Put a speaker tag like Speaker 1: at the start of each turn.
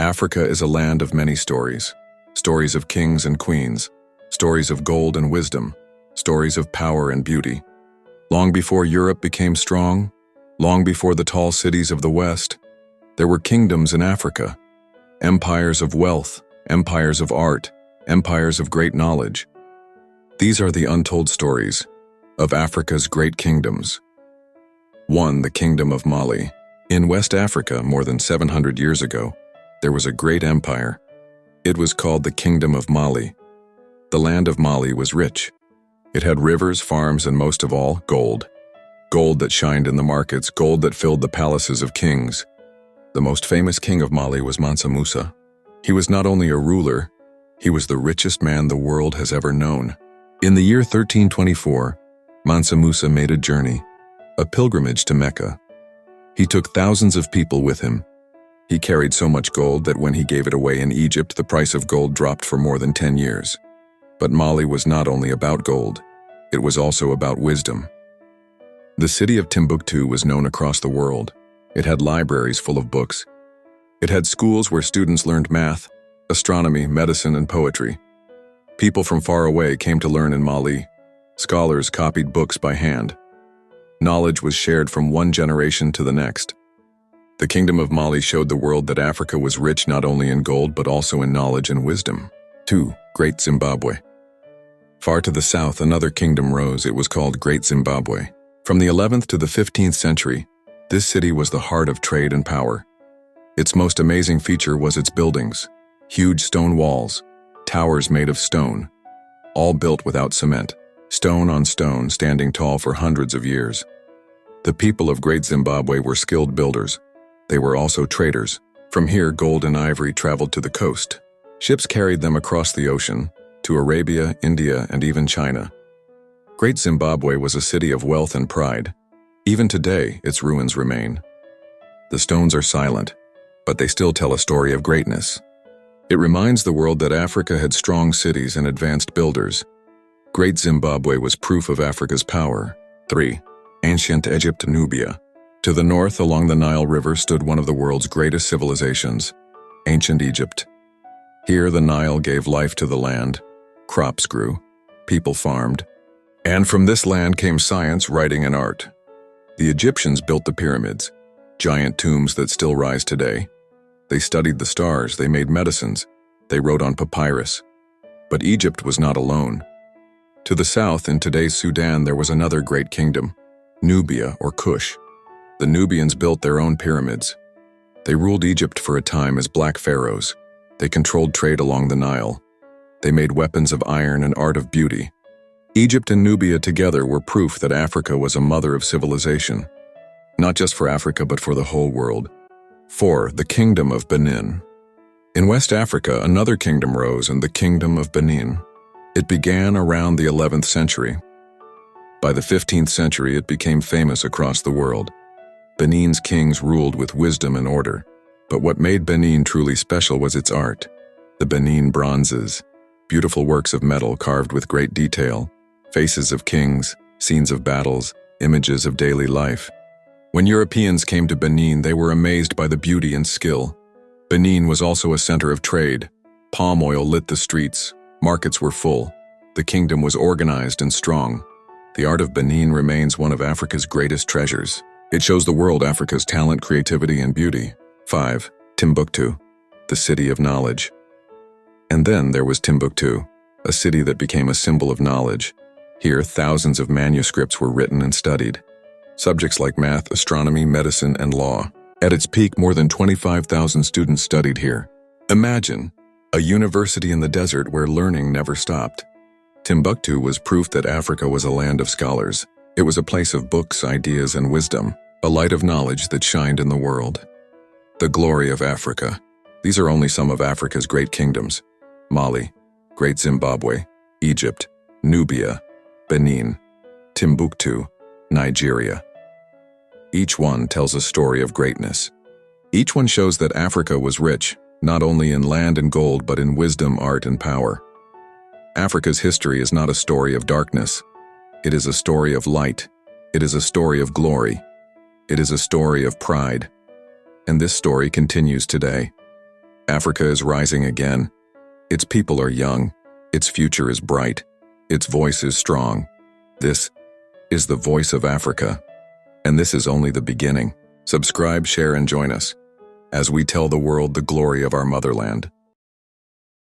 Speaker 1: Africa is a land of many stories. Stories of kings and queens, stories of gold and wisdom, stories of power and beauty. Long before Europe became strong, long before the tall cities of the West, there were kingdoms in Africa, empires of wealth, empires of art, empires of great knowledge. These are the untold stories of Africa's great kingdoms. 1. The Kingdom of Mali. In West Africa, more than 700 years ago, there was a great empire. It was called the Kingdom of Mali. The land of Mali was rich. It had rivers, farms, and most of all, gold. Gold that shined in the markets, gold that filled the palaces of kings. The most famous king of Mali was Mansa Musa. He was not only a ruler, he was the richest man the world has ever known. In the year 1324, Mansa Musa made a journey, a pilgrimage to Mecca. He took thousands of people with him. He carried so much gold that when he gave it away in Egypt, the price of gold dropped for more than 10 years. But Mali was not only about gold, it was also about wisdom. The city of Timbuktu was known across the world. It had libraries full of books. It had schools where students learned math, astronomy, medicine, and poetry. People from far away came to learn in Mali. Scholars copied books by hand. Knowledge was shared from one generation to the next. The Kingdom of Mali showed the world that Africa was rich not only in gold but also in knowledge and wisdom. 2. Great Zimbabwe. Far to the south, another kingdom rose. It was called Great Zimbabwe. From the 11th to the 15th century, this city was the heart of trade and power. Its most amazing feature was its buildings. Huge stone walls, towers made of stone, all built without cement, stone on stone, standing tall for hundreds of years. The people of Great Zimbabwe were skilled builders. They were also traders. From here, gold and ivory traveled to the coast. Ships carried them across the ocean, to Arabia, India, and even China. Great Zimbabwe was a city of wealth and pride. Even today, its ruins remain. The stones are silent, but they still tell a story of greatness. It reminds the world that Africa had strong cities and advanced builders. Great Zimbabwe was proof of Africa's power. 3. Ancient Egypt, Nubia. To the north, along the Nile River, stood one of the world's greatest civilizations, ancient Egypt. Here, the Nile gave life to the land. Crops grew, people farmed, and from this land came science, writing, and art. The Egyptians built the pyramids, giant tombs that still rise today. They studied the stars, they made medicines, they wrote on papyrus. But Egypt was not alone. To the south, in today's Sudan, there was another great kingdom, Nubia or Kush. The Nubians built their own pyramids. They ruled Egypt for a time as black pharaohs. They controlled trade along the Nile. They made weapons of iron and art of beauty. Egypt and Nubia together were proof that Africa was a mother of civilization. Not just for Africa, but for the whole world. 4. The Kingdom of Benin. In West Africa, another kingdom rose, and the Kingdom of Benin. It began around the 11th century. By the 15th century, it became famous across the world. Benin's kings ruled with wisdom and order. But what made Benin truly special was its art. The Benin bronzes, beautiful works of metal carved with great detail, faces of kings, scenes of battles, images of daily life. When Europeans came to Benin, they were amazed by the beauty and skill. Benin was also a center of trade. Palm oil lit the streets, markets were full. The kingdom was organized and strong. The art of Benin remains one of Africa's greatest treasures. It shows the world Africa's talent, creativity, and beauty. 5. Timbuktu, the city of knowledge. And then there was Timbuktu, a city that became a symbol of knowledge. Here, thousands of manuscripts were written and studied. Subjects like math, astronomy, medicine, and law. At its peak, more than 25,000 students studied here. Imagine, a university in the desert where learning never stopped. Timbuktu was proof that Africa was a land of scholars. It was a place of books, ideas, and wisdom, a light of knowledge that shined in the world. The glory of Africa. These are only some of Africa's great kingdoms: Mali, Great Zimbabwe, Egypt, Nubia, Benin, Timbuktu, Nigeria. Each one tells a story of greatness. Each one shows that Africa was rich, not only in land and gold, but in wisdom, art, and power. Africa's history is not a story of darkness. It is a story of light. It is a story of glory. It is a story of pride. And this story continues today. Africa is rising again. Its people are young. Its future is bright. Its voice is strong. This is the voice of Africa. And this is only the beginning. Subscribe, share, and join us as we tell the world the glory of our motherland.